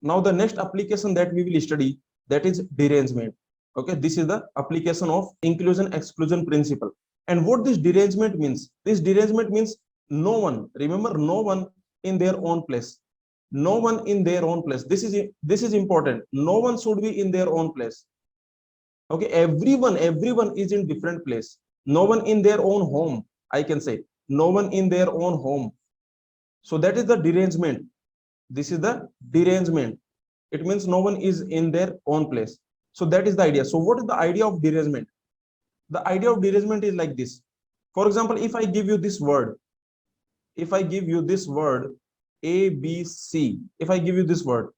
Now the next application that we will study, that is derangement. Okay, this is the application of inclusion exclusion principle. And what this derangement means? This derangement means no one, remember, no one in their own place. No one in their own place. This is important. No one should be in their own place. Okay, everyone is in different place. No one in their own home, I can say. No one in their own home. So that is the derangement. This is the derangement. It means no one is in their own place. So that is the idea. So what is the idea of derangement? The idea of derangement is like this. For example, if I give you this word, if I give you this word ABC, if I give you this word,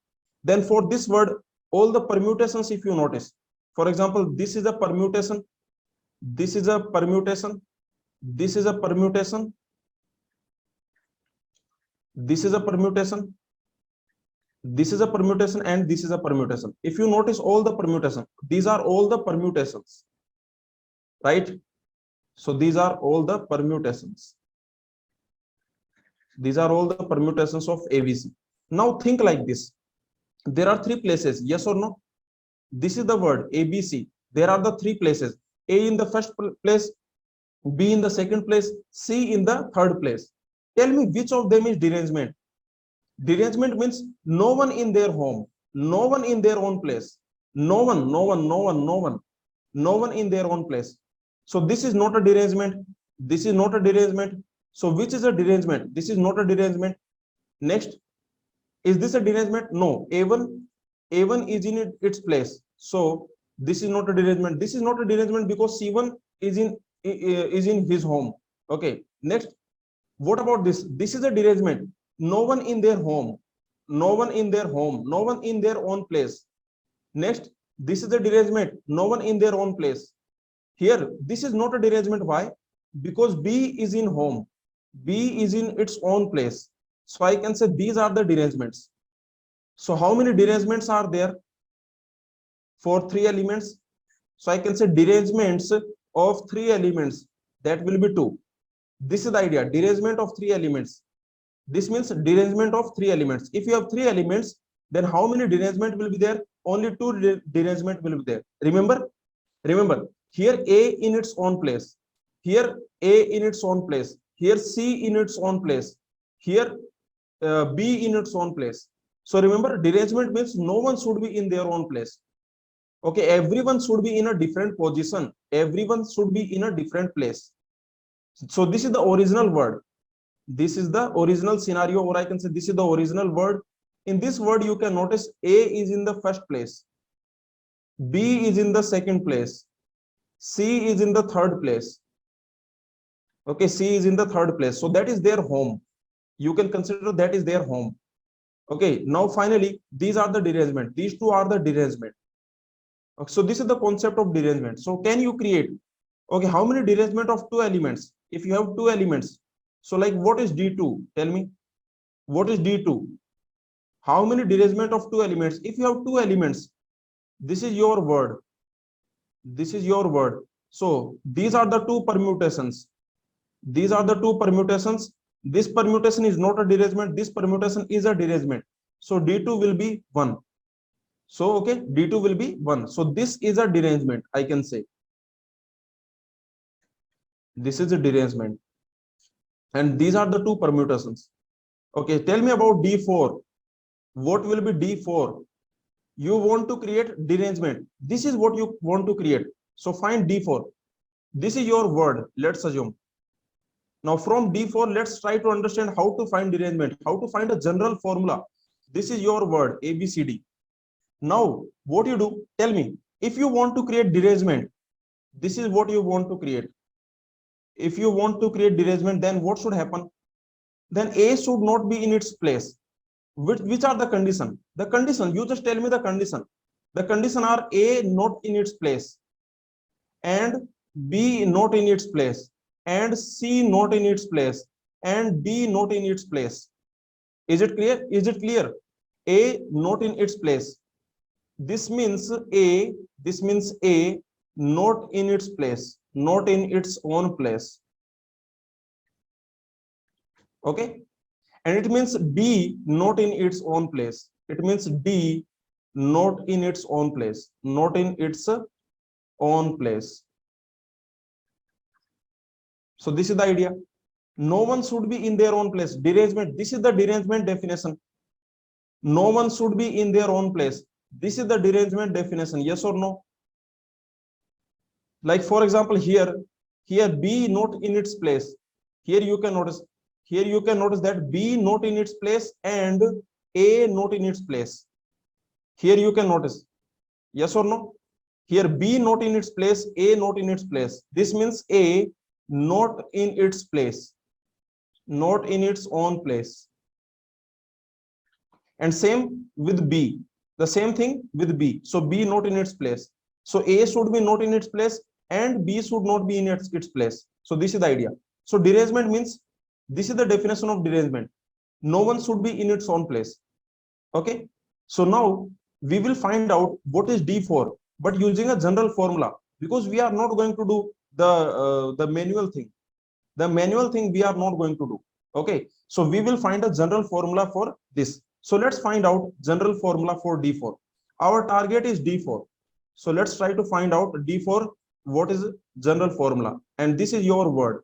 then for this word, all the permutations, if you notice, for example, this is a permutation, this is a permutation, this is a permutation, this is a permutation, this is a permutation, and this is a permutation. If you notice all the permutation, these are all the permutations, right? So these are all the permutations. These are all the permutations of ABC. Now think like this. There are three places, yes or no? This is the word ABC. There are the three places. A in the first place, B in the second place, C in the third place. Tell me which of them is derangement. Derangement means no one in their home, no one in their own place, no one, no one, no one, no one, no one in their own place. So this is not a derangement. This is not a derangement. So which is a derangement? This is not a derangement. Next, is this a derangement? No. A1 is in its place. So this is not a derangement. This is not a derangement because C1 is in his home. Okay. Next, what about this? This is a derangement. No one in their home. No one in their home. No one in their own place. Next, this is a derangement. No one in their own place. Here, this is not a derangement. Why? Because B is in home. B is in its own place. So I can say these are the derangements. So how many derangements are there for three elements? So I can say derangements of three elements, that will be two. This is the idea, derangement of three elements. This means derangement of three elements. If you have three elements, then how many derangement will be there? Only two derangement will be there. Remember, here A in its own place, here A in its own place, here C in its own place, here B in its own place. So remember, derangement means no one should be in their own place. Okay, everyone should be in a different position. Everyone should be in a different place. So this is the original word. This is the original scenario, or I can say this is the original word. In this word, you can notice A is in the first place, B is in the second place, C is in the third place. Okay, C is in the third place. So that is their home. You can consider that is their home. Okay, now finally, these are the derangement. These two are the derangement. Okay, so this is the concept of derangement. So can you create, okay, how many derangement of two elements? If you have two elements, so like what is D2? Tell me, what is D2? How many derangement of two elements? If you have two elements, this is your word. This is your word. So these are the two permutations. These are the two permutations. This permutation is not a derangement. This permutation is a derangement. So D2 will be 1. So, okay, D2 will be 1. So this is a derangement, I can say. This is a derangement. And these are the two permutations. Okay, tell me about D4. What will be D4? You want to create derangement. This is what you want to create. So find D4. This is your word, let's assume. Now from D4, let's try to understand how to find derangement, how to find a general formula. This is your word, ABCD. Now, what you do, tell me, if you want to create derangement, this is what you want to create. If you want to create derangement, then what should happen? Then A should not be in its place. Which are the condition? The condition, you just tell me the condition. The condition are A not in its place, and B not in its place, and C not in its place, and D not in its place. Is it clear? Is it clear? A not in its place. This means A not in its place, not in its own place. Okay. And it means B not in its own place. It means D not in its own place, not in its own place. So this is the idea. No one should be in their own place. Derangement. This is the derangement definition. No one should be in their own place. This is the derangement definition. Yes or no? Like for example, here B not in its place. Here you can notice. Here you can notice that B not in its place and A not in its place. Here you can notice. Yes or no? Here B not in its place, A not in its place. This means A not in its place, not in its own place. And same with B. The same thing with B. So B not in its place. So A should be not in its place and B should not be in its place. So this is the idea. So derangement means, this is the definition of derangement. No one should be in its own place. Okay. So now we will find out what is D4, but using a general formula, because we are not going to do the manual thing. The manual thing we are not going to do. Okay. So we will find a general formula for this. So let's find out general formula for D4. Our target is D4. So let's try to find out D4, what is general formula. And this is your word.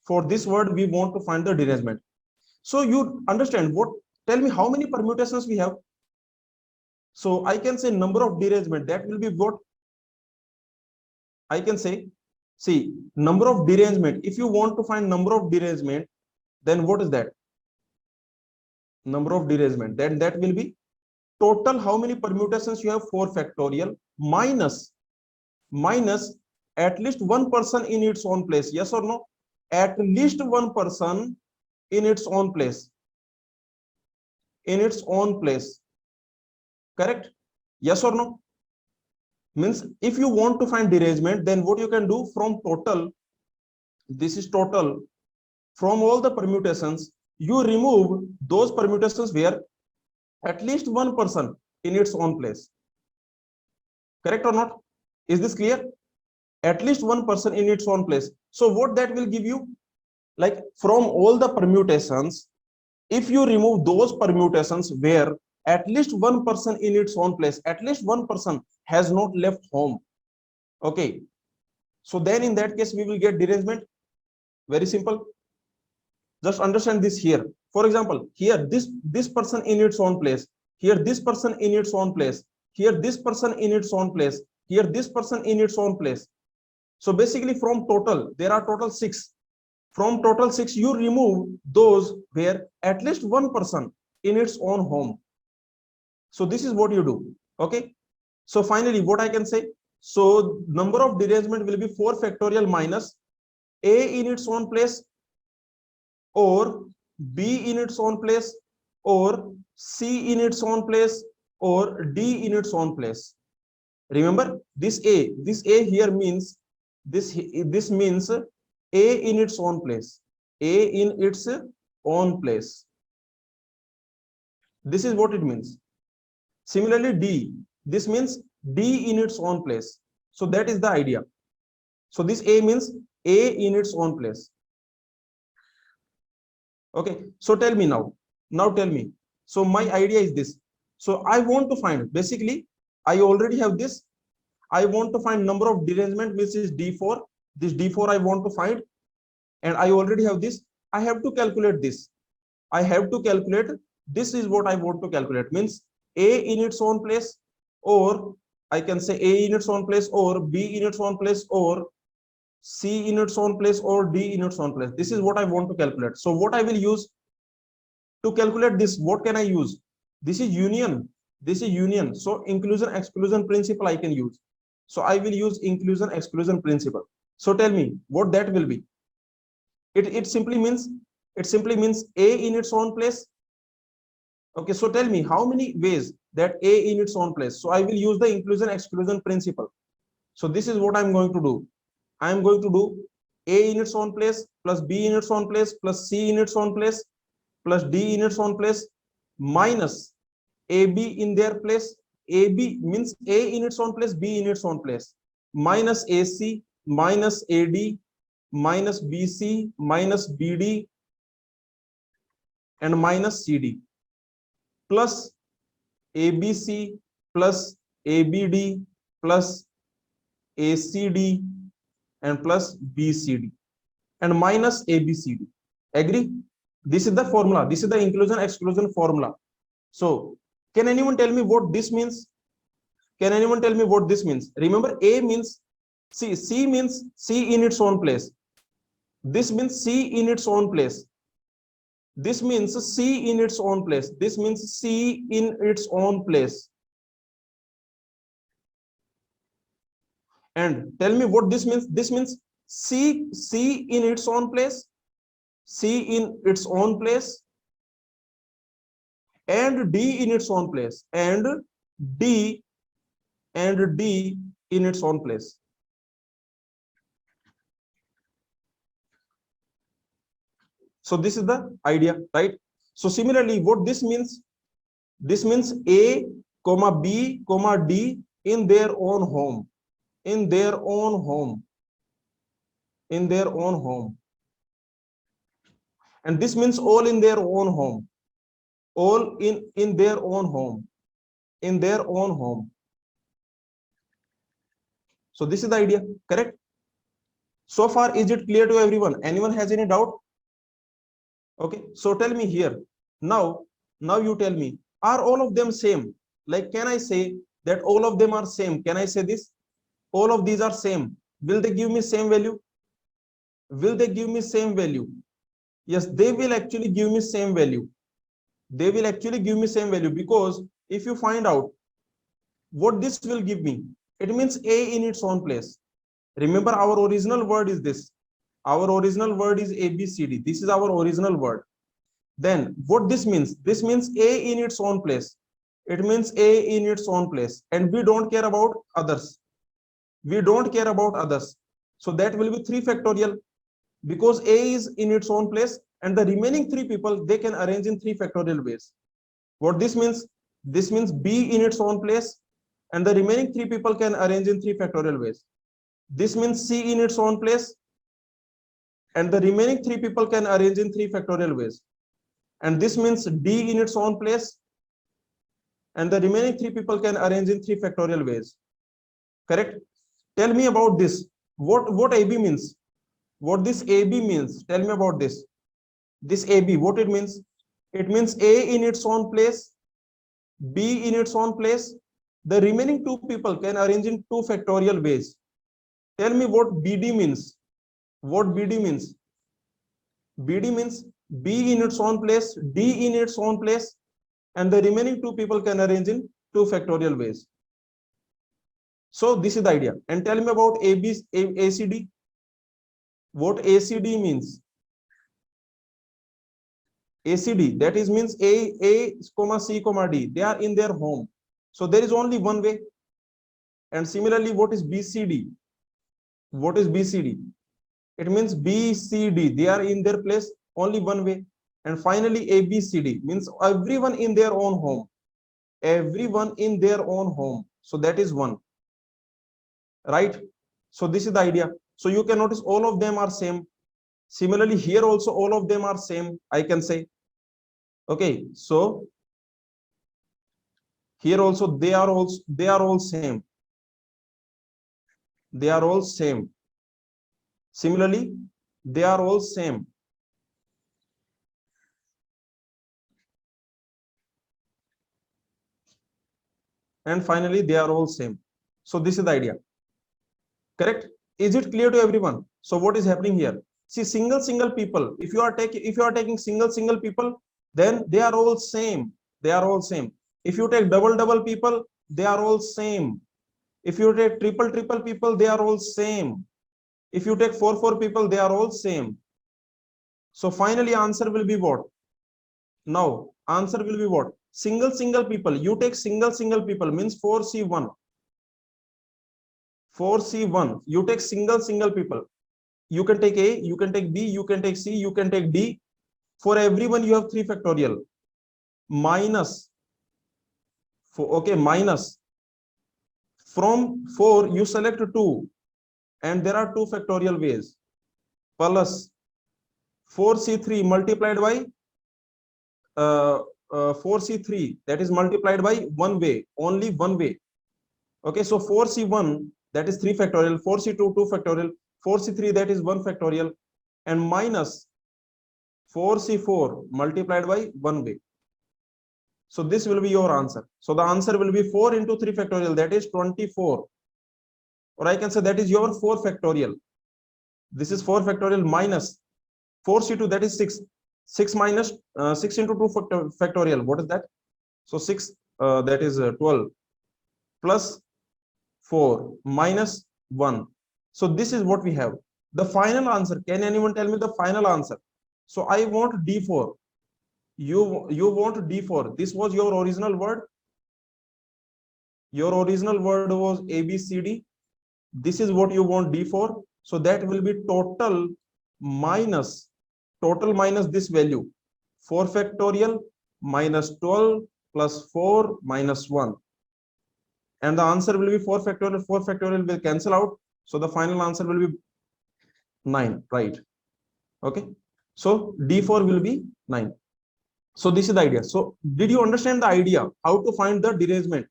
For this word, we want to find the derangement. So you understand what, tell me how many permutations we have. So I can say number of derangement, that will be what? I can say, see, number of derangement. If you want to find number of derangement, then what is that? Number of derangement. Then that will be total how many permutations you have, 4 factorial minus at least one person in its own place. Yes or no? At least one person in its own place. In its own place. Correct? Yes or no? Means if you want to find derangement, then what you can do from total, this is total, from all the permutations, you remove those permutations where at least one person in its own place. Correct or not? Is this clear? At least one person in its own place. So what that will give you? Like from all the permutations, if you remove those permutations where at least one person in its own place, at least one person has not left home. Okay. So then in that case, we will get derangement. Very simple. Just understand this here. For example, here this person in its own place, here this person in its own place, here this person in its own place, here this person in its own place. So basically from total, there are total 6. From total 6, you remove those where at least one person in its own home. So this is what you do. Okay. So finally, what I can say, so number of derangement will be 4 factorial minus A in its own place, or B in its own place, or C in its own place, or D in its own place. Remember this A here means this means A in its own place. A in its own place. This is what it means. Similarly, D, this means D in its own place. So that is the idea. So this A means A in its own place. Okay. So tell me now. Now tell me. So my idea is this. So I want to find, basically, I already have this. I want to find number of derangement, which is D4. This D4 I want to find. And I already have this. I have to calculate this. I have to calculate. This is what I want to calculate. Means A in its own place, or I can say A in its own place, or B in its own place, or C in its own place, or D in its own place. This is what I want to calculate. So what I will use to calculate this, what can I use? This is union. This is union. So inclusion-exclusion principle I can use. So I will use inclusion-exclusion principle. So tell me what that will be. It simply means A in its own place. Okay, so tell me how many ways that A in its own place. So I will use the inclusion-exclusion principle. So this is what I'm going to do. I am going to do A in its own place plus B in its own place plus C in its own place plus D in its own place minus AB in their place. AB means A in its own place, B in its own place, minus AC minus AD minus BC minus BD and minus CD plus ABC plus ABD plus ACD and plus BCD and minus ABCD. Agree? This is the formula. This is the inclusion exclusion formula. So can anyone tell me what this means? Can anyone tell me what this means? Remember, A means C. C means C in its own place. This means C in its own place. This means C in its own place. This means C in its own place. And tell me what this means. This means C in its own place, C in its own place, and D in its own place, and D in its own place. So this is the idea, right? So similarly, what this means A, comma B, comma D in their own home, in their own home, in their own home. And this means all in their own home, all in their own home, in their own home. So this is the idea, correct? So far, is it clear to everyone? Anyone has any doubt? Okay, so tell me here. Now you tell me, are all of them same? Like, can I say that all of them are same? Can I say this? All of these are same. Will they give me same value? Will they give me same value? Yes, they will actually give me same value. They will actually give me same value, because if you find out what this will give me, it means A in its own place. Remember, our original word is this. Our original word is ABCD. This is our original word. Then what this means? This means A in its own place. It means A in its own place. And we don't care about others. We don't care about others. So that will be 3 factorial, because A is in its own place and the remaining 3 people, they can arrange in 3 factorial ways. What this means? This means B in its own place and the remaining 3 people can arrange in 3 factorial ways. This means C in its own place and the remaining 3 people can arrange in 3 factorial ways. And this means D in its own place and the remaining 3 people can arrange in 3 factorial ways. Correct? Tell me about this. What AB means? What this AB means? Tell me about this. This AB, what it means? It means A in its own place, B in its own place. The remaining 2 people can arrange in 2 factorial ways. Tell me what BD means. What BD means? BD means B in its own place, D in its own place, and the remaining 2 people can arrange in 2 factorial ways. So this is the idea. And tell me about ACD. What ACD means? ACD, that is means A, comma C, comma D. They are in their home. So there is only one way. And similarly, what is BCD? What is BCD? It means BCD. They are in their place, only one way. And finally, ABCD means everyone in their own home. Everyone in their own home. So that is one. Right? So this is the idea. So you can notice all of them are same. Similarly, here also all of them are same, I can say. Okay, so here also they are all same. They are all same. Similarly, they are all same. And finally, they are all same. So this is the idea. Correct? Is it clear to everyone? So what is happening here? See, single people. If you are taking single people, then they are all same. They are all same. If you take double people, they are all same. If you take triple people, they are all same. If you take four people, they are all same. So finally, answer will be what? Now, answer will be what? Single people. You take single people means 4C1. 4C1. You take single people. You can take A, you can take B, you can take C, you can take D. For everyone, you have 3 factorial. Minus. Okay, minus. From 4, you select 2. And there are 2 factorial ways. Plus 4C3 multiplied by 4C3, that is multiplied by one way, only one way. Okay, so 4C1, that is 3 factorial, 4C2, 2 factorial, 4C3, that is 1 factorial, and minus 4C4 multiplied by one way. So this will be your answer. So the answer will be 4 into 3 factorial, that is 24. Or I can say that is your 4 factorial. This is 4 factorial minus 4C2, that is 6. 6 minus 6 into 2 factorial. What is that? So 6, that is 12 plus 4 minus 1. So this is what we have. The final answer. Can anyone tell me the final answer? So I want D4. You want D4. This was your original word. Your original word was ABCD. This is what you want, D4. So that will be total minus this value, 4 factorial minus 12 plus 4 minus 1. And the answer will be 4 factorial. 4 factorial will cancel out. So the final answer will be 9, right? Okay. So D4 will be 9. So this is the idea. So did you understand the idea how to find the derangement?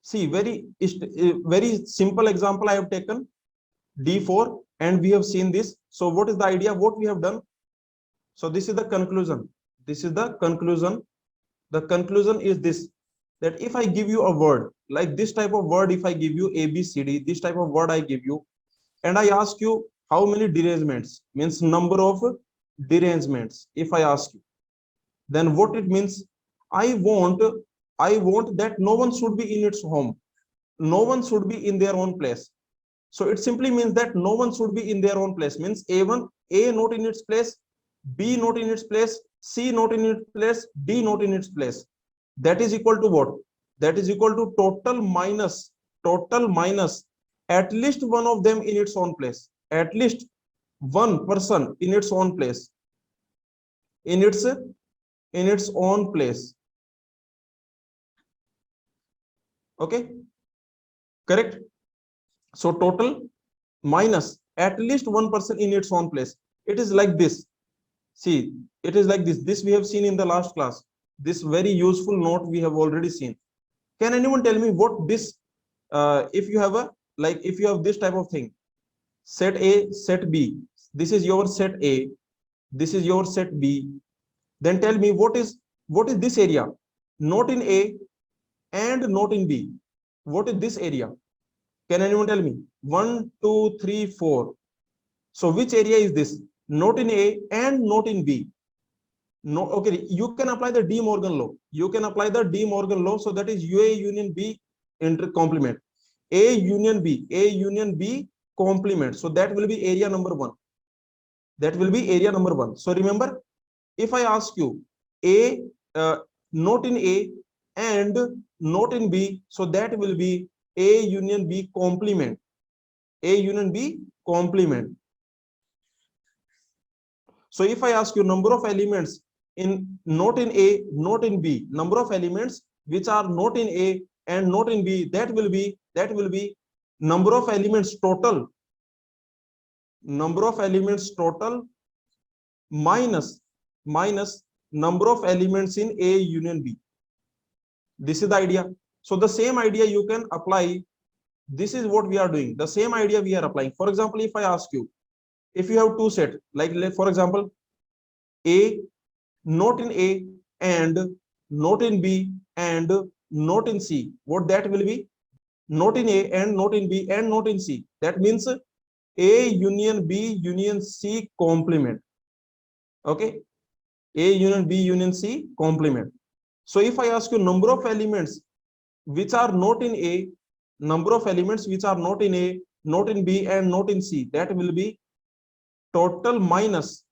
See, very simple example I have taken, D4, and we have seen this. So what is the idea? What we have done? So this is the conclusion. This is the conclusion. The conclusion is this, that if I give you a word like this type of word, if I give you ABCD, this type of word I give you, and I ask you how many derangements, means number of derangements. If I ask you, then what it means? I want that no one should be in its home. No one should be in their own place. So it simply means that no one should be in their own place. Means A not in its place, B not in its place, C not in its place, D not in its place. That is equal to what? That is equal to total minus at least one of them in its own place. At least one person in its own place. In its own place. Okay, correct? So total minus at least one person in its own place. It is like this. See, it is like this. This we have seen in the last class. This very useful note we have already seen. Can anyone tell me what this, if you have if you have this type of thing, set A, set B, this is your set A, this is your set B, then tell me what is this area? Not in A and not in B. What is this area? Can anyone tell me? 1, 2, 3, 4. So which area is this? Not in A and not in B. No, okay, you can apply the De Morgan law. You can apply the De Morgan law. So that is A union B complement. A union B complement. So that will be area number 1. That will be area number 1. So remember, if I ask you A, not in A and not in B, so that will be A union B complement. A union B complement. So if I ask you number of elements in not in A, not in B, number of elements which are not in A and not in B, that will be number of elements total. Number of elements total minus number of elements in A union B. This is the idea. So the same idea you can apply. This is what we are doing. The same idea we are applying. For example, if I ask you, if you have two sets, like for example, A, not in A and not in B and not in C, what that will be? Not in A and not in B and not in C. That means A union B union C complement. Okay, A union B union C complement. So if I ask you number of elements which are not in A, number of elements which are not in A, not in B and not in C, that will be total minus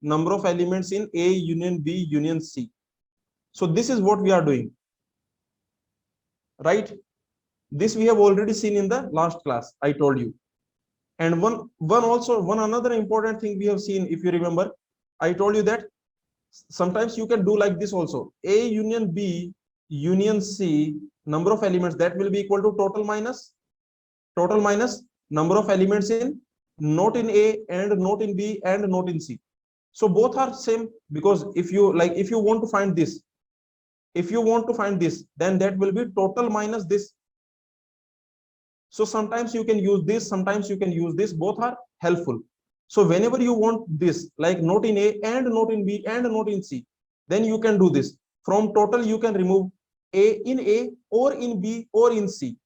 number of elements in A union B union C. So this is what we are doing, right? This we have already seen in the last class, I told you. And one another important thing we have seen, if you remember, I told you that sometimes you can do like this also. A union B union C, number of elements, that will be equal to total minus number of elements in not in A and not in B and not in C. So both are same, because if you like, if you want to find this, then that will be total minus this. So sometimes you can use this, sometimes you can use this, both are helpful. So whenever you want this, like not in A and not in B and not in C, then you can do this. From total, you can remove A or in B or in C.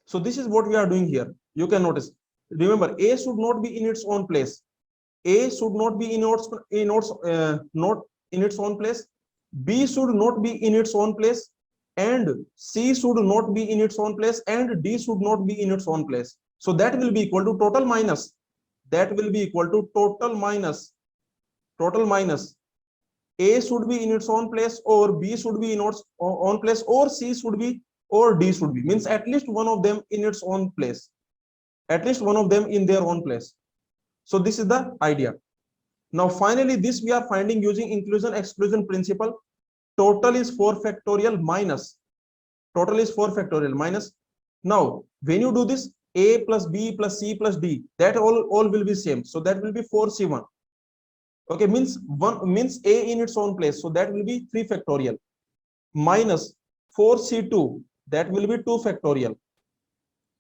So this is what we are doing here. You can notice. Remember, A should not be in its own place. A should not be not in its own place. B should not be in its own place, and C should not be in its own place, and D should not be in its own place. So that will be equal to total minus. That will be equal to total minus. Total minus. A should be in its own place, or B should be in its own place, or C should be, or D should be. Means at least one of them in its own place. At least one of them in their own place. So this is the idea. Now finally, this we are finding using inclusion-exclusion principle. Total is 4 factorial minus. Total is 4 factorial minus. Now, when you do this, A plus B plus C plus D, that all will be same. So that will be 4C1. Okay, means A in its own place. So that will be 3 factorial. Minus 4C2, that will be 2 factorial.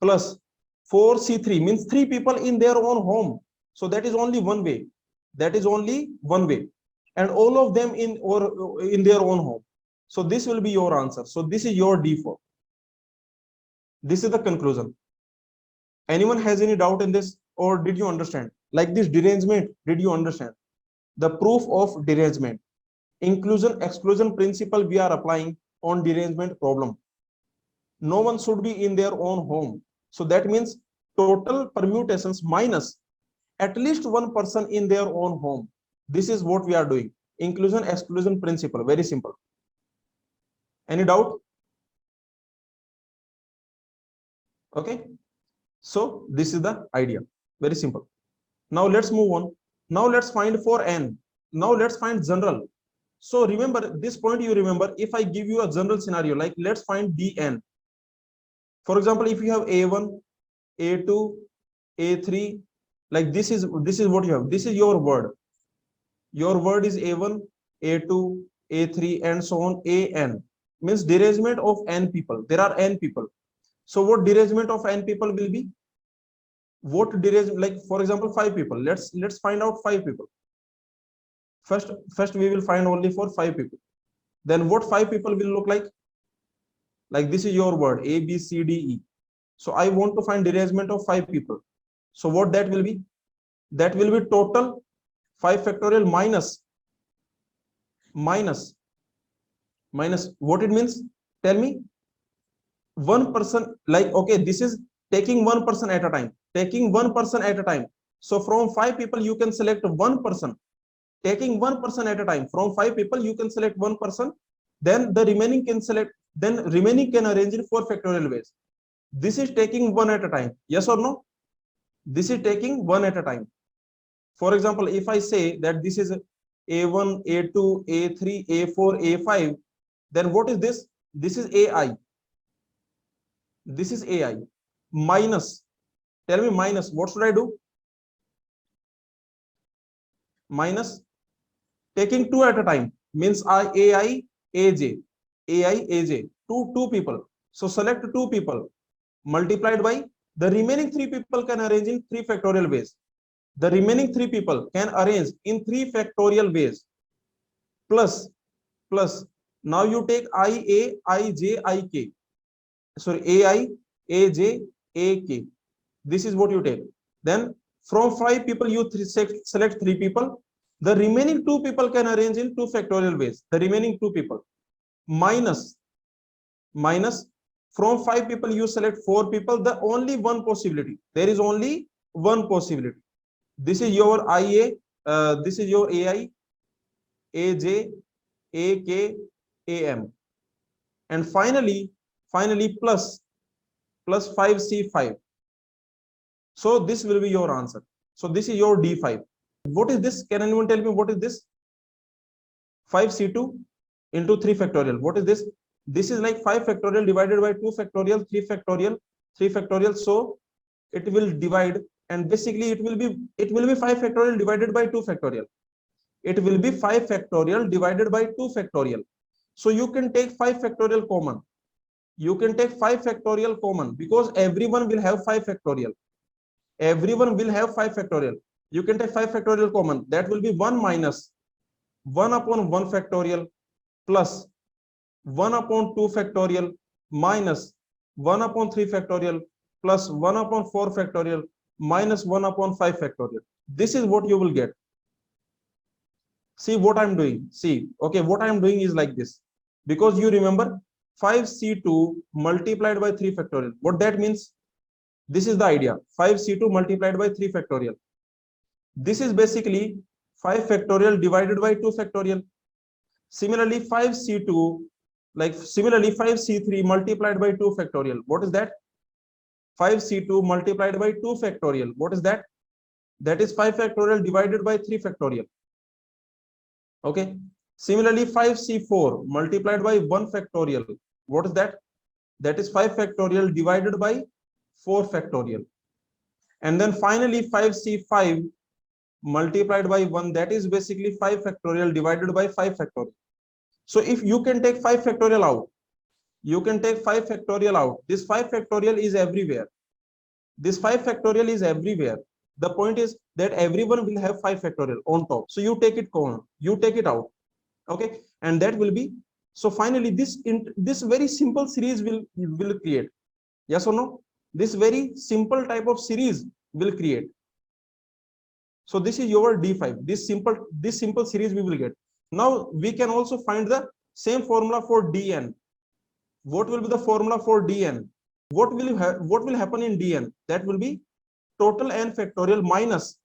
Plus 4C3, means 3 people in their own home. So that is only one way. That is only one way. And all of them in their own home. So this will be your answer. So this is your D4. This is the conclusion. Anyone has any doubt in this, or did you understand? Like this derangement, did you understand? The proof of derangement. Inclusion-exclusion principle we are applying on derangement problem. No one should be in their own home. So that means total permutations minus at least one person in their own home. This is what we are doing. Inclusion-exclusion principle, very simple. Any doubt? Okay. So this is the idea, very simple. Now let's move on. Now let's find for n. Now let's find general. So remember this point, you remember, if I give you a general scenario, like let's find dn. For example, if you have a1, a2, a3, like this is what you have. This is your word. Your word is a1, a2, a3, and so on. An means derangement of n people. There are n people. So what derangement of n people will be? What derangement, like for example, 5 people. Let's find out 5 people. First we will find only for 5 people. Then what 5 people will look like? Like this is your word, A, B, C, D, E. So I want to find derangement of 5 people. So what that will be? That will be total 5 factorial minus what it means? Tell me. One person, like, okay, this is taking one person at a time. Taking one person at a time. So from 5 people, you can select one person. Taking one person at a time. From 5 people, you can select one person. Then the remaining can select. Then remaining can arrange in 4 factorial ways. This is taking one at a time. Yes or no? This is taking one at a time. For example, if I say that this is A1, A2, A3, A4, A5, then what is this? This is AI. This is AI. Minus. Tell me minus. What should I do? Minus. Taking 2 at a time means AI, AJ. AI, AJ. Two people. So select 2 people. Multiplied by the remaining 3 people can arrange in 3 factorial ways. The remaining 3 people can arrange in 3 factorial ways. Plus. Now you take IA, IJ, IK. Sorry, AI, AJ, AK. This is what you take. Then from 5 people, you select 3 people. The remaining 2 people can arrange in 2 factorial ways. The remaining 2 people. Minus. From 5 people, you select 4 people. The only one possibility. There is only one possibility. This is your IA. This is your AI, AJ, AK, AM. And finally plus 5C5. So this will be your answer. So this is your D5. What is this? Can anyone tell me what is this? 5C2 into 3 factorial. What is this? This is like 5 factorial divided by 2 factorial, 3 factorial, 3 factorial. So it will divide and basically it will be 5 factorial divided by 2 factorial. It will be 5 factorial divided by 2 factorial. So you can take 5 factorial common. You can take 5 factorial common because everyone will have 5 factorial. Everyone will have 5 factorial. You can take 5 factorial common. That will be 1 minus 1 upon 1 factorial plus 1 upon 2 factorial minus 1 upon 3 factorial plus 1 upon 4 factorial minus 1 upon 5 factorial. This is what you will get. See what I'm doing. See, okay, what I'm doing is like this. Because you remember 5c2 multiplied by 3 factorial. What that means? This is the idea. 5c2 multiplied by 3 factorial. This is basically 5 factorial divided by 2 factorial. Similarly, 5c2, like similarly 5c3 multiplied by 2 factorial. What is that? 5c2 multiplied by 2 factorial. What is that? That is 5 factorial divided by 3 factorial. Okay. Similarly, 5c4 multiplied by 1 factorial. What is that? That is 5 factorial divided by 4 factorial. And then finally 5c5 multiplied by 1, that is basically 5 factorial divided by 5 factorial. So if you can take 5 factorial out, you can take 5 factorial out. This 5 factorial is everywhere. This 5 factorial is everywhere. The point is that everyone will have 5 factorial on top. So you take it common, you take it out. Okay. And that will be, so finally this very simple series will create. Yes or no? This very simple type of series will create. So this is your D5. This simple series we will get. Now we can also find the same formula for Dn. What will be the formula for Dn? What will happen in Dn? That will be total n factorial minus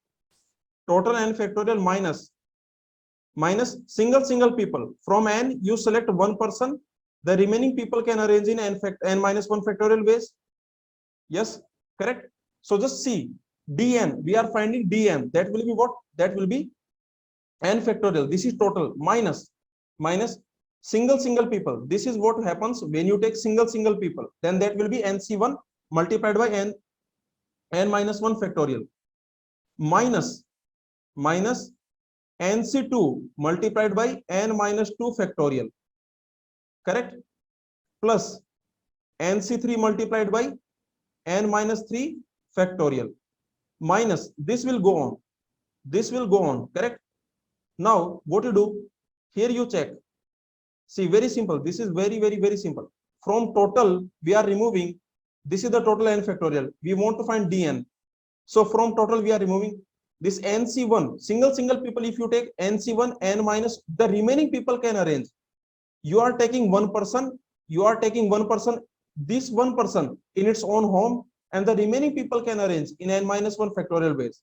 single people. From n you select one person. The remaining people can arrange in n minus 1 factorial ways. Yes, correct. So just see Dn. We are finding Dn. That will be what? That will be n factorial. This is total minus single people. This is what happens when you take single people. Then that will be nc1 multiplied by n minus 1 factorial minus nc2 multiplied by n minus 2 factorial. Correct? Plus nc3 multiplied by n minus 3 factorial minus this will go on. This will go on. Correct? Now what you do? Here you check. See, very simple. This is very simple. From total we are removing. This is the total n factorial. We want to find Dn. So from total we are removing this nc1 single people. If you take nc1 n minus, the remaining people can arrange. You are taking one person. This one person in its own home, and the remaining people can arrange in n minus 1 factorial ways.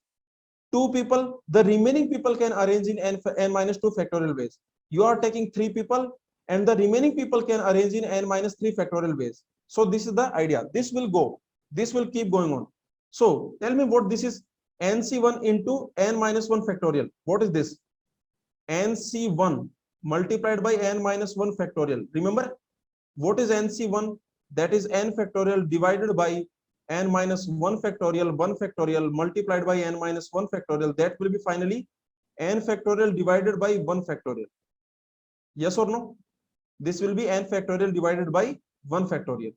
2 people, the remaining people can arrange in n minus 2 factorial ways. You are taking 3 people, and the remaining people can arrange in n minus 3 factorial ways. So this is the idea. This will go. This will keep going on. So tell me what this is. nc1 into n minus 1 factorial. What is this? nc1 multiplied by n minus 1 factorial. Remember, what is nc1? That is n factorial divided by n minus 1 factorial multiplied by n minus 1 factorial. That will be finally n factorial divided by 1 factorial. Yes or no? This will be n factorial divided by 1 factorial.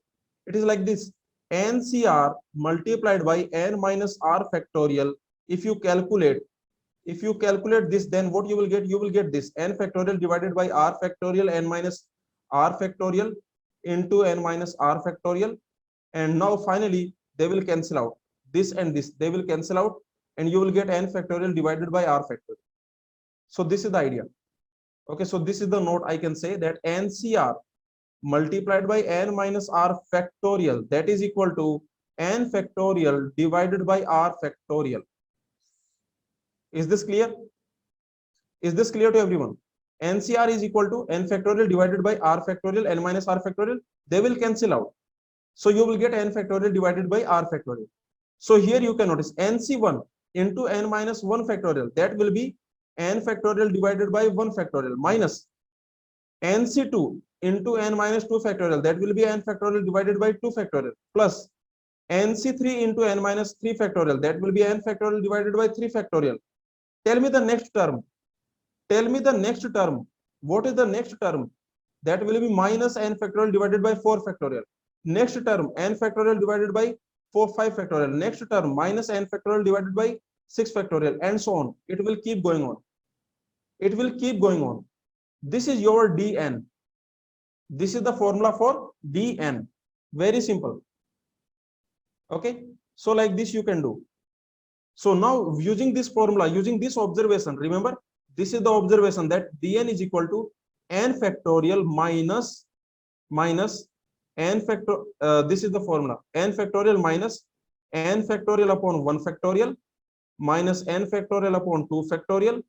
It is like this. ncr multiplied by n minus r factorial. If you calculate this, then what you will get? You will get this n factorial divided by r factorial n minus r factorial into n minus r factorial. And now finally they will cancel out. This and this, they will cancel out, and you will get n factorial divided by r factorial. So this is the idea. Okay, so this is the note I can say, that ncr multiplied by n minus r factorial, that is equal to n factorial divided by r factorial. Is this clear? Is this clear to everyone? ncr is equal to n factorial divided by r factorial, n minus r factorial. They will cancel out. So you will get n factorial divided by r factorial. So here you can notice nc1 into n minus 1 factorial. That will be n factorial divided by 1 factorial minus nc2 into n minus 2 factorial. That will be n factorial divided by 2 factorial plus nc3 into n minus 3 factorial, that will be n factorial divided by 3 factorial. Tell me the next term. Tell me the next term. What is the next term? That will be minus n factorial divided by 4 factorial. Next term, n factorial divided by 5 factorial. Next term, minus n factorial divided by 6 factorial, and so on. It will keep going on. It will keep going on. This is your dn. This is the formula for dn. Very simple. Okay. So like this you can do. So now using this formula, using this observation, remember, this is the observation that dn is equal to n factorial minus n factor, this is the formula, n factorial minus n factorial upon 1 factorial minus n factorial upon 2 factorial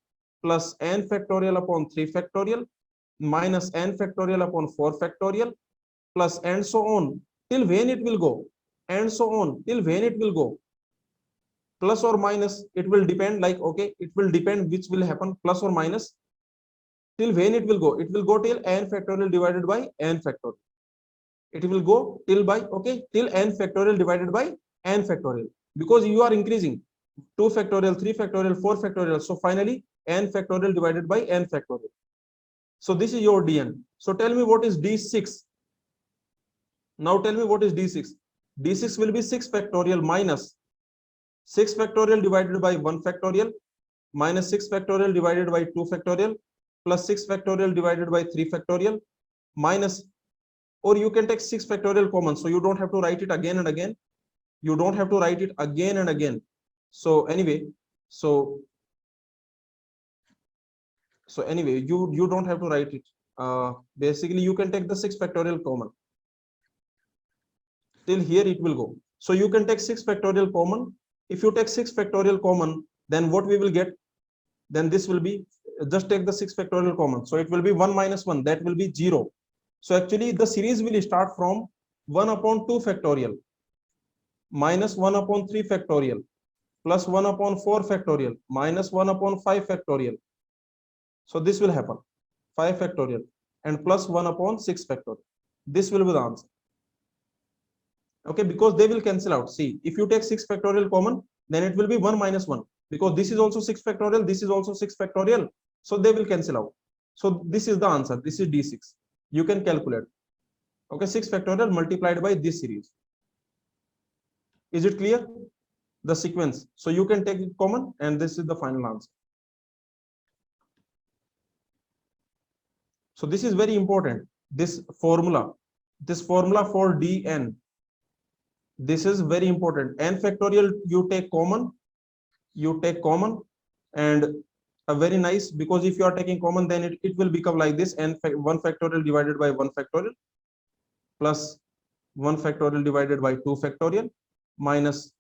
plus n factorial upon 3 factorial minus n factorial upon 4 factorial plus and so on till when it will go, and so on till when it will go. Plus or minus, it will depend, like, okay, it will depend which will happen, plus or minus, till when it will go. It will go till n factorial divided by n factorial. It will go till by, okay, till n factorial divided by n factorial, because you are increasing 2 factorial, 3 factorial, 4 factorial. So finally n factorial divided by n factorial. So this is your dn. So tell me what is d6. Now tell me what is d6. D6 will be 6 factorial minus 6 factorial divided by 1 factorial minus 6 factorial divided by 2 factorial plus 6 factorial divided by 3 factorial minus, or you can take 6 factorial common, so you don't have to write it again and again. You don't have to write it again and again. So anyway, so anyway, you don't have to write it. Basically, you can take the 6 factorial common. Till here it will go. So you can take 6 factorial common. If you take 6 factorial common, then what we will get? Then this will be, just take the 6 factorial common. So it will be 1 minus 1, that will be 0. So actually the series will start from 1 upon 2 factorial minus 1 upon 3 factorial plus 1 upon 4 factorial minus 1 upon 5 factorial. So this will happen, 5 factorial and plus 1 upon 6 factorial. This will be the answer. Okay, because they will cancel out. See, if you take 6 factorial common, then it will be 1 minus 1, because this is also 6 factorial, this is also 6 factorial. So they will cancel out. So this is the answer. This is d6. You can calculate. Okay, 6 factorial multiplied by this series. Is it clear? The sequence. So you can take it common, and this is the final answer. So this is very important. This formula for dn. This is very important. N factorial you take common, and a very nice, because if you are taking common, then it will become like this: 1 factorial divided by 1 factorial plus 1 factorial divided by 2 factorial minus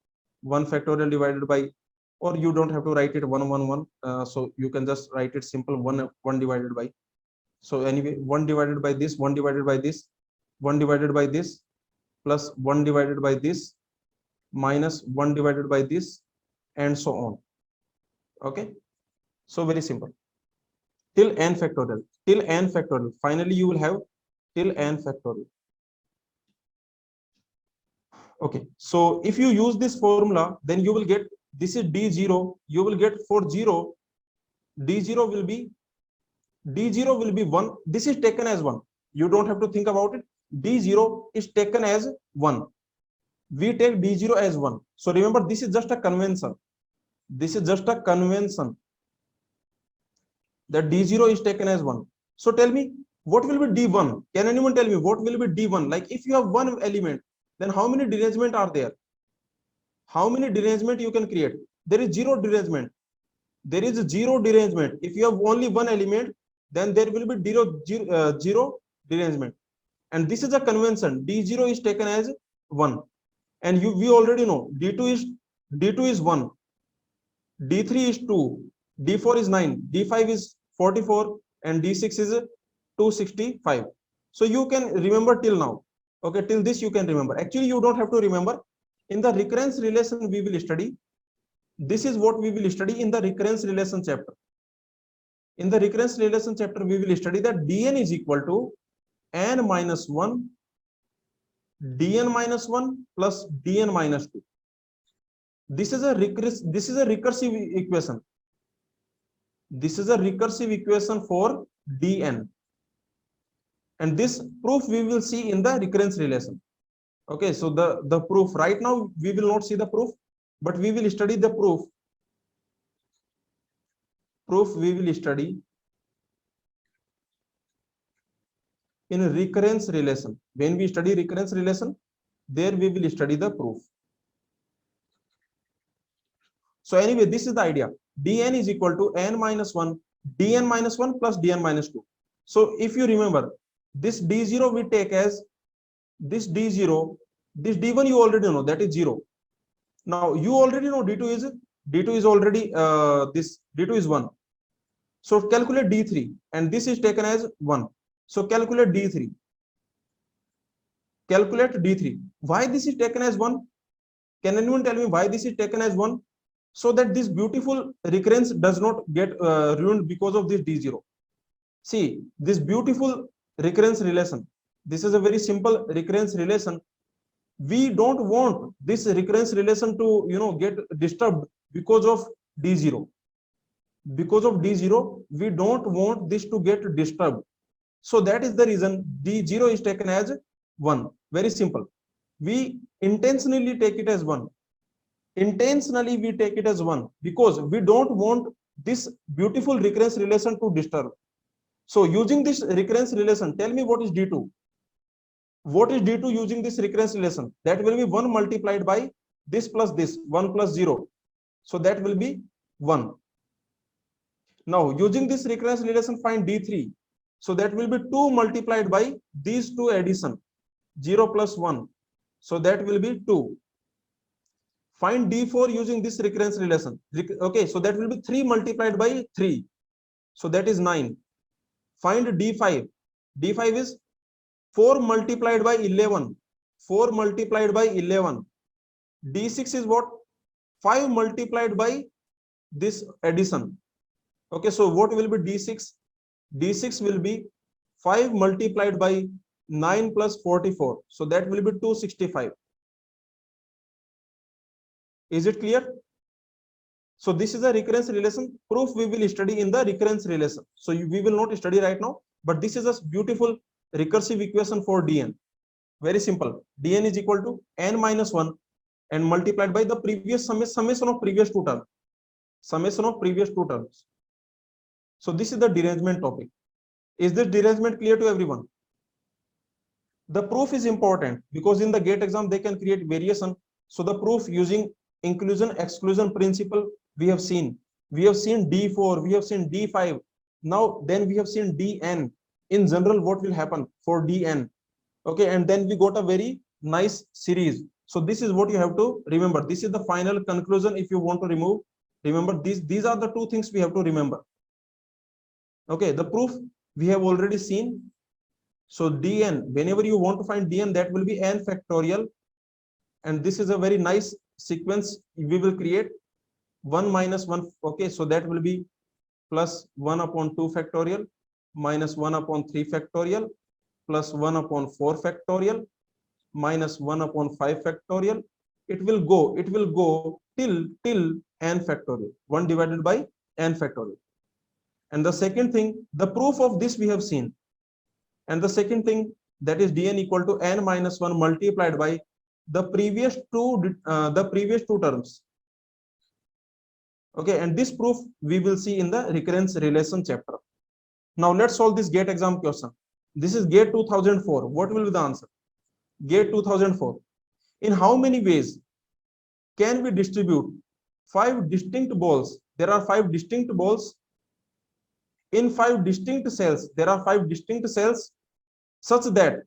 1 factorial divided by, or you don't have to write it 1 1 1. So you can just write it simple 1 divided by. So anyway, 1 divided by this, 1 divided by this, 1 divided by this, plus 1 divided by this, minus 1 divided by this, and so on. Okay, so very simple. Till n factorial, till n factorial. Finally, you will have till n factorial. Okay, so if you use this formula, then you will get, this is d0. You will get for 0, d0 will be 1. This is taken as 1. You don't have to think about it. D0 is taken as 1. We take D0 as 1. So remember, this is just a convention. This is just a convention that D0 is taken as 1. So tell me, what will be D1? Can anyone tell me what will be D1? Like, if you have one element, then how many derangement are there? How many derangement you can create? There is 0 derangement. There is 0 derangement. If you have only one element, then there will be 0 derangement. And this is a convention. D0 is taken as 1. And we already know D2 is 1. D3 is 2. D4 is 9. D5 is 44. And D6 is 265. So you can remember till now. Okay, till this you can remember. Actually, you don't have to remember. In the recurrence relation we will study. This is what we will study in the recurrence relation chapter. In the recurrence relation chapter, we will study that dn is equal to n minus 1 dn minus 1 plus dn minus 2. This is a recursive equation. This is a recursive equation for dn. And this proof we will see in the recurrence relation. Okay, so the proof right now we will not see the proof, but we will study the proof. Proof we will study in recurrence relation. When we study recurrence relation, there we will study the proof. So anyway, this is the idea. dn is equal to n minus 1, dn minus 1 plus dn minus 2. So if you remember, this d0 we take as this d0, this d1 you already know, that is 0. Now you already know d2 is already this d2 is 1. So calculate d3, and this is taken as 1. So calculate d3. Calculate d3. Why this is taken as 1? Can anyone tell me why this is taken as 1? So that this beautiful recurrence does not get ruined because of this d0. See, this beautiful recurrence relation. This is a very simple recurrence relation. We don't want this recurrence relation to get disturbed because of d0. Because of d0, we don't want this to get disturbed. So that is the reason d0 is taken as 1. Very simple. We intentionally take it as 1. Intentionally we take it as 1 because we don't want this beautiful recurrence relation to disturb. So using this recurrence relation, tell me what is d2? What is d2 using this recurrence relation? That will be 1 multiplied by this plus this, 1 plus 0. So that will be 1. Now using this recurrence relation, find d3. So that will be 2 multiplied by these two addition, 0 plus 1. So that will be 2. Find d4 using this recurrence relation. Okay, so that will be 3 multiplied by 3. So that is 9. Find d5. d5 is 4 multiplied by 11. 4 multiplied by 11. d6 is what? 5 multiplied by this addition. Okay, so what will be d6? d6 will be 5 multiplied by 9 plus 44. So that will be 265. Is it clear? So this is a recurrence relation. Proof we will study in the recurrence relation. So we will not study right now, but this is a beautiful recursive equation for dn. Very simple. dn is equal to n minus 1 and multiplied by the previous summation of previous two terms. Summation of previous two terms. So this is the derangement topic. Is this derangement clear to everyone? The proof is important because in the GATE exam they can create variation. So the proof using inclusion-exclusion principle we have seen. We have seen d4, we have seen d5. Now then we have seen dn. In general, what will happen for dn? Okay, and then we got a very nice series. So this is what you have to remember. This is the final conclusion. If you want to remember these are the two things we have to remember. Okay, the proof we have already seen. So dn, whenever you want to find dn, that will be n factorial. And this is a very nice sequence we will create. 1 minus 1. Okay, so that will be plus 1 upon 2 factorial minus 1 upon 3 factorial plus 1 upon 4 factorial minus 1 upon 5 factorial. It will go till n factorial. 1 divided by n factorial. And the second thing, the proof of this we have seen. And the second thing, that is dn equal to n minus 1 multiplied by the previous two terms. Okay, and this proof we will see in the recurrence relation chapter. Now let's solve this GATE exam question. This is GATE 2004. What will be the answer? GATE 2004. In how many ways can we distribute 5 distinct balls? There are 5 distinct balls in 5 distinct cells. There are 5 distinct cells such that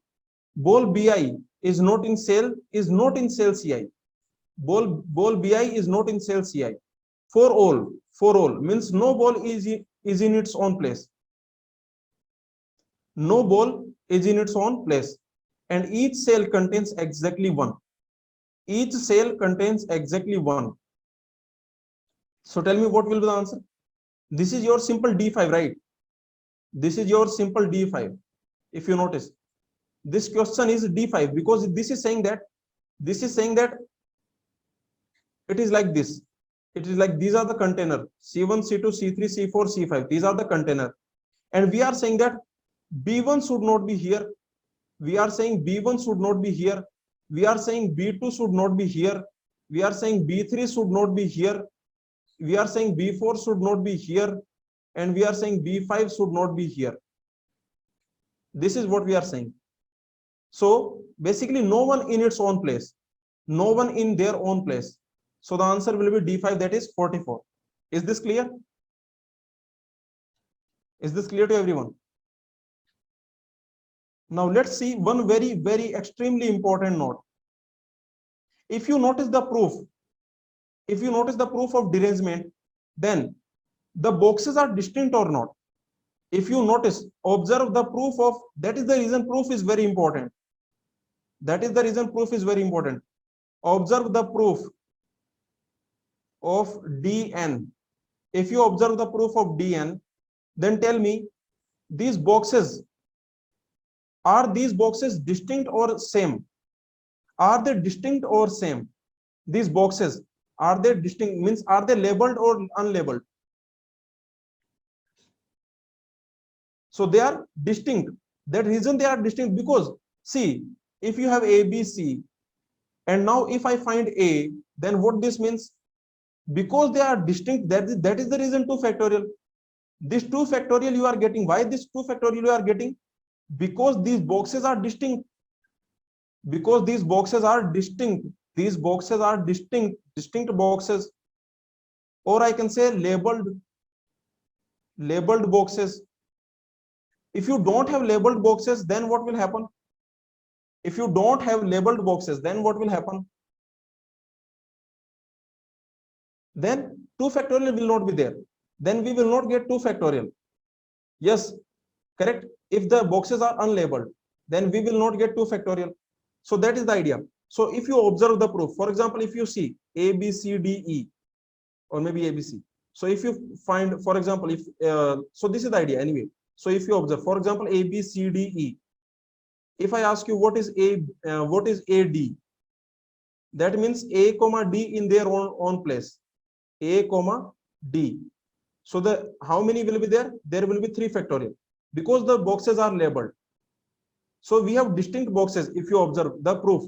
ball bi is not in cell ci. Ball bi is not in cell ci. For all means no ball is in its own place. No ball is in its own place, and each cell contains exactly 1. Each cell contains exactly 1. So tell me what will be the answer? This is your simple d5, right? This is your simple d5. If you notice, this question is D5, because this is saying that it is like this. It is like these are the container C1, C2, C3, C4, C5. These are the container, and we are saying that B1 should not be here. We are saying B1 should not be here. We are saying B2 should not be here. We are saying B3 should not be here. We are saying B4 should not be here, and we are saying B5 should not be here. This is what we are saying. So basically no one in its own place, no one in their own place. So the answer will be D5, that is 44. Is this clear? Is this clear to everyone? Now let's see one very, very extremely important note. If you notice the proof, of derangement, then the boxes are distinct or not. If you notice, observe the proof of, that is the reason proof is very important. That is the reason proof is very important. Observe the proof of Dn. If you observe the proof of Dn, then tell me, are these boxes distinct or same? Are they distinct or same? These boxes, are they distinct, means are they labeled or unlabeled? So they are distinct. That reason they are distinct, because see, if you have A, B, C, and now if I find A, then what this means? Because they are distinct, that is the reason 2 factorial. This 2 factorial you are getting. Why this 2 factorial you are getting? Because these boxes are distinct. Because these boxes are distinct. These boxes are distinct boxes, or I can say labeled boxes. If you don't have labeled boxes, then what will happen? If you don't have labeled boxes, then what will happen? Then 2 factorial will not be there. Then we will not get 2 factorial. Yes, correct. If the boxes are unlabeled, then we will not get 2 factorial. So that is the idea. So if you observe the proof, for example, if you see A, B, C, D, E, or maybe A, B, C. So if you find, for example, if so this is the idea anyway. So if you observe, for example, A, B, C, D, E. If I ask you what is AD, that means A comma D in their own place. A comma D. So the how many will be there? There will be 3 factorial, because the boxes are labeled. So we have distinct boxes if you observe the proof.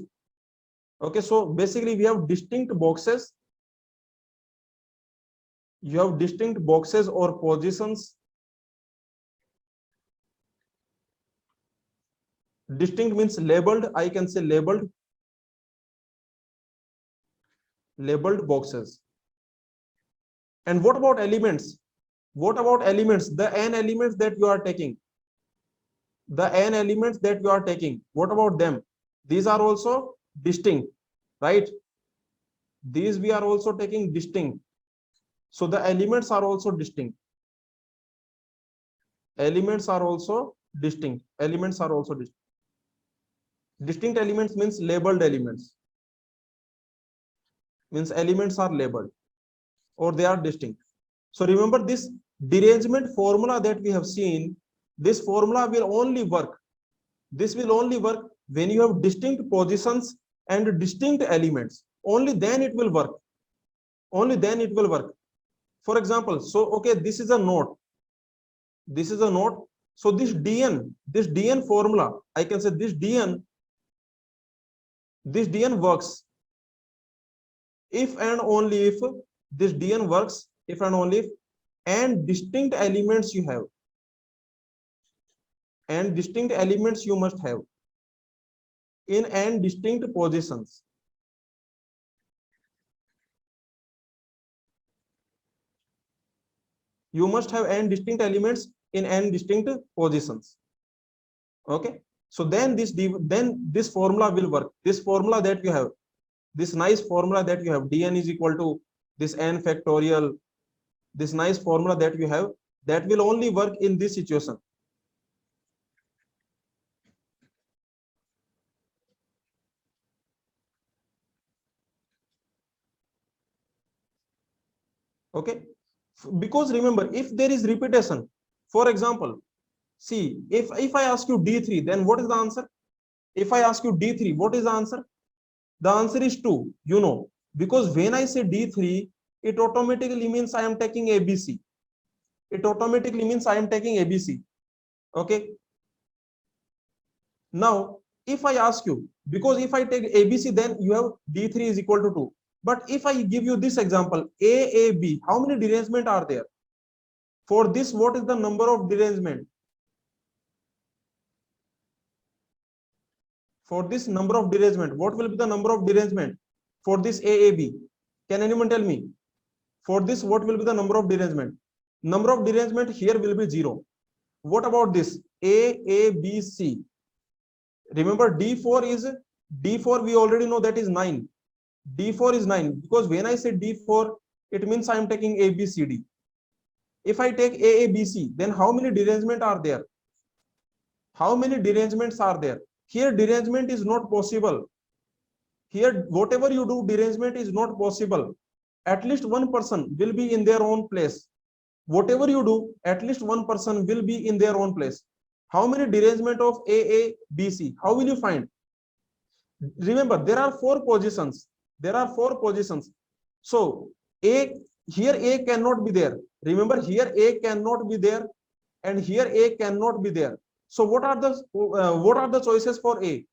Okay, so basically we have distinct boxes. You have distinct boxes or positions. Distinct means labeled. I can say labeled boxes. And what about elements? What about elements? The n elements that you are taking. The n elements that you are taking. What about them? These are also distinct, right? These we are also taking distinct. So the elements are also distinct. Elements are also distinct. Elements are also distinct. Distinct elements means labeled elements. Means elements are labeled or they are distinct. So remember this derangement formula that we have seen. This formula will only work. This will only work when you have distinct positions and distinct elements. Only then it will work. Only then it will work. For example, so okay, this is a node. This is a node. So this DN formula, I can say this DN works if and only if this DN works, if and only if and distinct elements you have. And distinct elements you must have in and distinct positions. You must have n distinct elements in n distinct positions. Okay, so then this formula will work. This formula that you have, this nice formula that you have, Dn is equal to this n factorial, this nice formula that you have, that will only work in this situation. Okay, because remember, if there is repetition, for example, see, if I ask you D3, then what is the answer? If I ask you D3, what is the answer? The answer is 2, because when I say D3, it automatically means I am taking ABC. It automatically means I am taking ABC. Okay. Now, if I ask you, because if I take ABC, then you have D3 is equal to 2. But if I give you this example, AAB, how many derangements are there? For this, what is the number of derangement? For this number of derangement, what will be the number of derangement for this AAB? Can anyone tell me? For this, what will be the number of derangement? Number of derangement here will be 0. What about this AABC? Remember D4 is D4, we already know that is 9. D4 is 9, because when I say D4, it means I am taking ABCD. If I take AABC, then how many derangements are there? How many derangements are there? Here derangement is not possible. Here whatever you do, derangement is not possible. At least one person will be in their own place. Whatever you do, at least one person will be in their own place. How many derangement of AABC? How will you find? Remember, there are 4 positions. There are 4 positions. So A, here A cannot be there. Remember, here A cannot be there, and here A cannot be there. So what are the choices for A?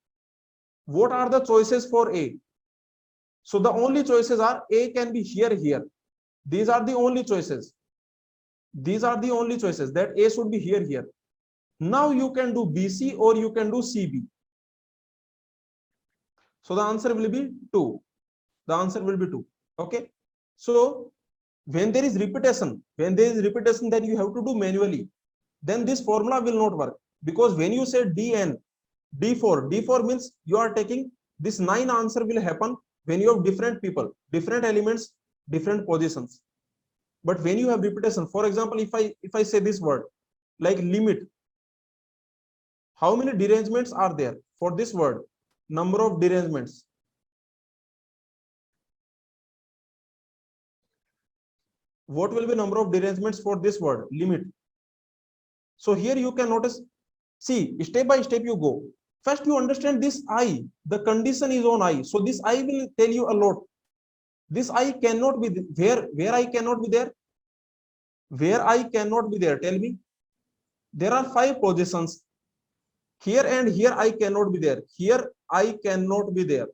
What are the choices for A? So the only choices are A can be here, here. These are the only choices. These are the only choices, that A should be here, here. Now you can do BC or you can do CB. So the answer will be 2. The answer will be 2. Okay. So when there is repetition, then you have to do manually. Then this formula will not work, because when you say DN, D4 means you are taking this 9 answer will happen when you have different people, different elements, different positions. But when you have repetition, for example, if I say this word like limit, how many derangements are there for this word? Number of derangements. What will be number of derangements for this word limit? So here you can notice, see, step by step you go. First you understand this I, the condition is on I. So this I will tell you a lot. This I cannot be there. Where I cannot be there? Where I cannot be there? Tell me. There are 5 positions. Here and here I cannot be there. Here I cannot be there.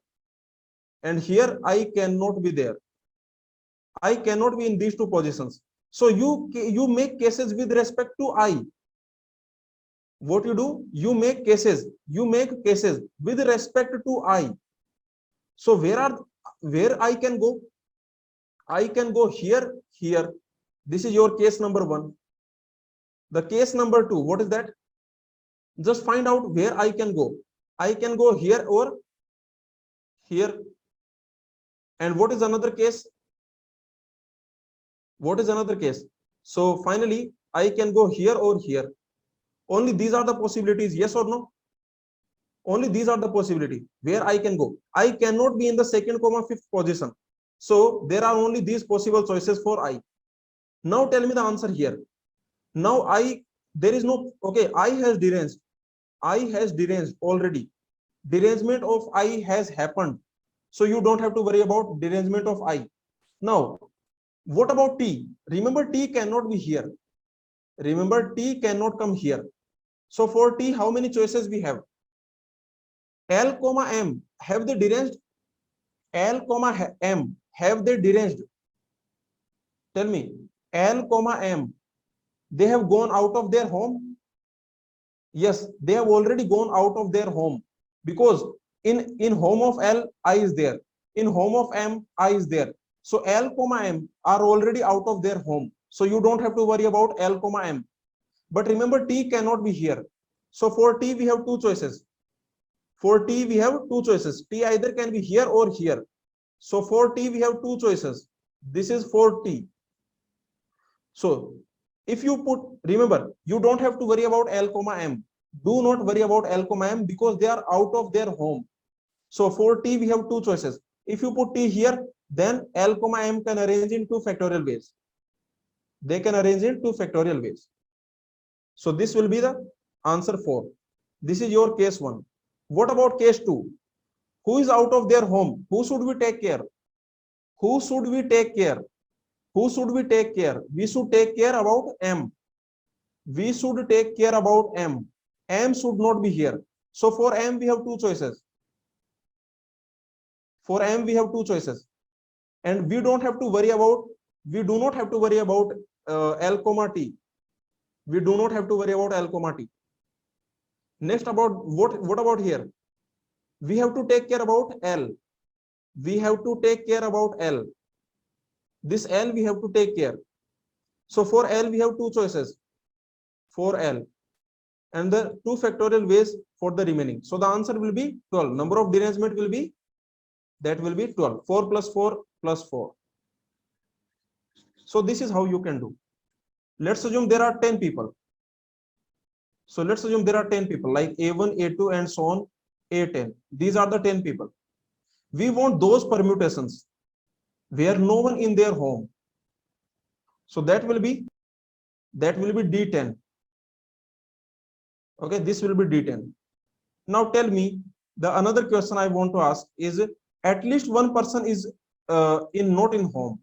And here I cannot be there. I cannot be in these 2 positions. So you make cases with respect to I. What you do? You make cases with respect to I. So where I can go? I can go here, here. This is your case number 1. The case number 2, what is that? Just find out where I can go. I can go here or here. And what is another case? What is another case? So finally, I can go here or here. Only these are the possibilities, yes or no? Only these are the possibility where I can go. I cannot be in the 2nd, 5th position. So there are only these possible choices for I. Now tell me the answer here. Now there is no, okay, I has deranged. I has deranged already. Derangement of I has happened. So you don't have to worry about derangement of I. Now, what about T? Remember, T cannot be here. Remember, T cannot come here. So for T, how many choices we have? L, M, have they deranged? L, M, have they deranged? Tell me, L, M, they have gone out of their home? Yes, they have already gone out of their home, because in home of L, I is there. In home of M, I is there. So L, M are already out of their home. So you don't have to worry about L, M. But remember, T cannot be here. So for T, we have 2 choices. For T, we have 2 choices. T either can be here or here. So for T, we have 2 choices. This is for T. So if you put, remember, you don't have to worry about L, M. Do not worry about L, M, because they are out of their home. So for T, we have 2 choices. If you put T here, then L, M can arrange in 2 factorial ways. They can arrange in 2 factorial ways. So this will be the answer 4. This is your case 1. What about case 2? Who is out of their home? Who should we take care? Who should we take care? Who should we take care? We should take care about M. We should take care about M. M should not be here. So for M, we have two choices. For M, we have two choices. And we don't have to worry about, we do not have to worry about L comma T. We do not have to worry about L comma T. Next, about what about here? We have to take care about L. We have to take care about L. This L we have to take care. So for L, we have two choices for L and the 2 factorial ways for the remaining. So the answer will be 12. Number of derangement will be, that will be 12. 4 plus 4 plus 4. So this is how you can do. Let's assume there are 10 people. So let's assume there are 10 people like A1, A2 and so on, A10. These are the 10 people. We want those permutations where no one in their home. So that will be D10. Okay, this will be D10. Now tell me, the another question I want to ask is, at least one person is not in home.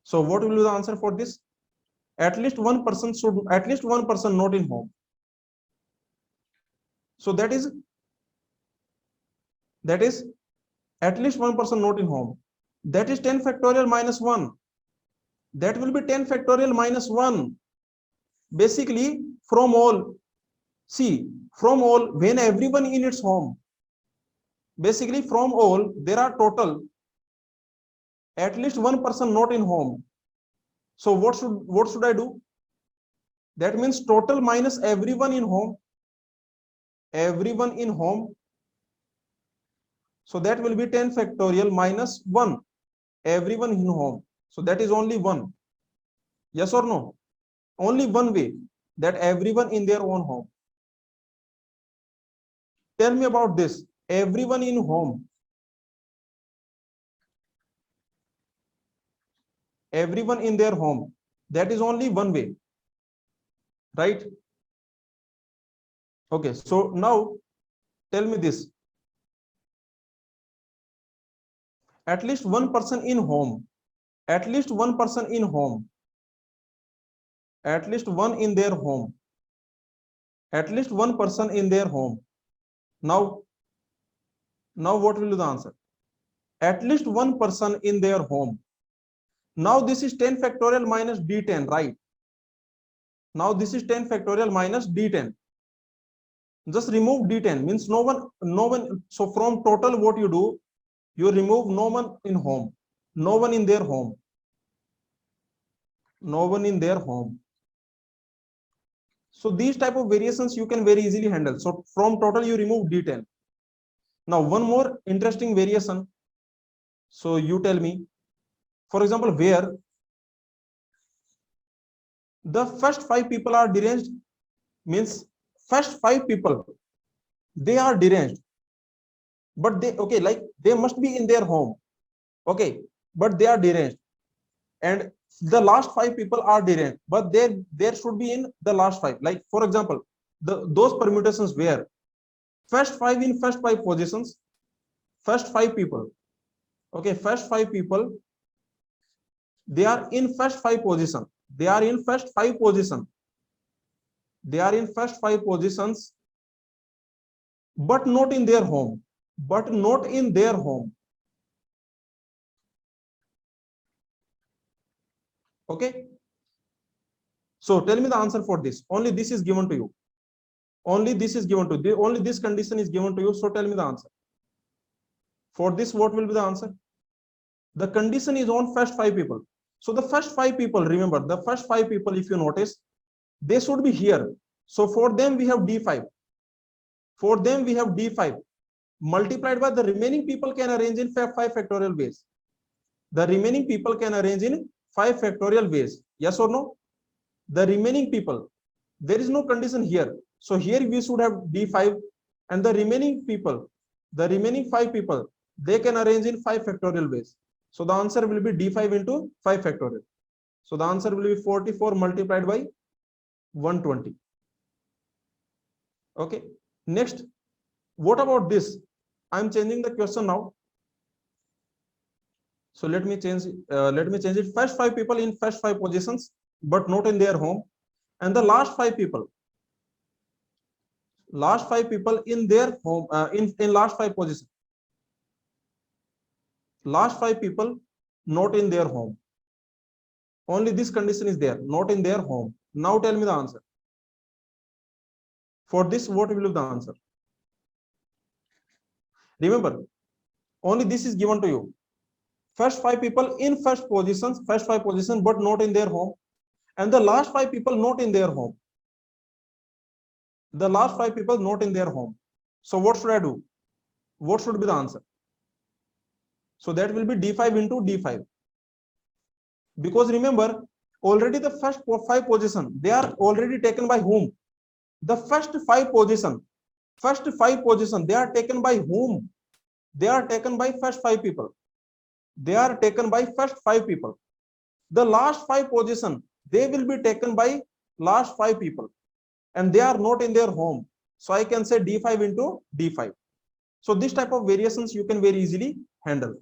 So what will be the answer for this? At least one person not in home. So that is at least one person not in home. That is 10 factorial minus 1. That will be 10 factorial minus 1. Basically, from all, see, from all, when everyone in its home, basically from all, there are total at least one person not in home. So what should I do? That means total minus everyone in home. Everyone in home. So that will be 10 factorial minus 1. Everyone in home. So that is only 1. Yes or no? Only one way, that everyone in their own home. Tell me about this. Everyone in home. Everyone in their home. That is only one way. Right? Okay, so now tell me this. At least one person in home. At least one person in home. At least one in their home. At least one person in their home. Now what will be the answer? At least one person in their home. Now this is 10 factorial minus D10, right? Now this is 10 factorial minus D10. Just remove D10, means no one. So from total, what you do, you remove no one in home, no one in their home, no one in their home. So these type of variations you can very easily handle. So from total, you remove D10. Now one more interesting variation. So you tell me, for example, where the first 5 people are deranged, means first 5 people, they are deranged, but they, okay, like they must be in their home, okay, but they are deranged. And the last 5 people are deranged, but there should be in the last 5. Like for example, those permutations where first 5 in first 5 positions, first 5 people, okay, first 5 people, they are in first 5 position, they are in first 5 position, they are in first 5 positions, but not in their home, but not in their home. Okay, so tell me the answer for this. Only this is given to you, only this is given to you, only this condition is given to you. So tell me the answer for this. What will be the answer? The condition is on first 5 people. So the first 5 people, remember the first 5 people, if you notice, they should be here. So for them we have D5, for them we have D5 multiplied by the remaining people can arrange in 5 factorial ways. The remaining people can arrange in 5 factorial ways. Yes or no? The remaining people, there is no condition here. So here we should have D5, and the remaining people, the remaining 5 people, they can arrange in 5 factorial ways. So the answer will be D5 into 5 factorial. So the answer will be 44 multiplied by 120. Okay. Next, What about this? I'm changing the question now. So let me change it. First 5 people in first 5 positions, but not in their home, and the last 5 people in their home, in last 5 positions, last 5 people not in their home. Only this condition is there, not in their home. Now tell me the answer. For this, what will be the answer? Remember, only this is given to you. First 5 people in first 5 positions, but not in their home, and the last 5 people not in their home. The last 5 people not in their home. So what should I do? What should be the answer? So that will be D5 into D5. Because remember, already the first 5 positions, they are already taken by whom? The first 5 positions, they are taken by whom? They are taken by first 5 people. They are taken by first 5 people. The last 5 positions, they will be taken by last 5 people, and they are not in their home. So I can say D5 into D5. So this type of variations you can very easily handle.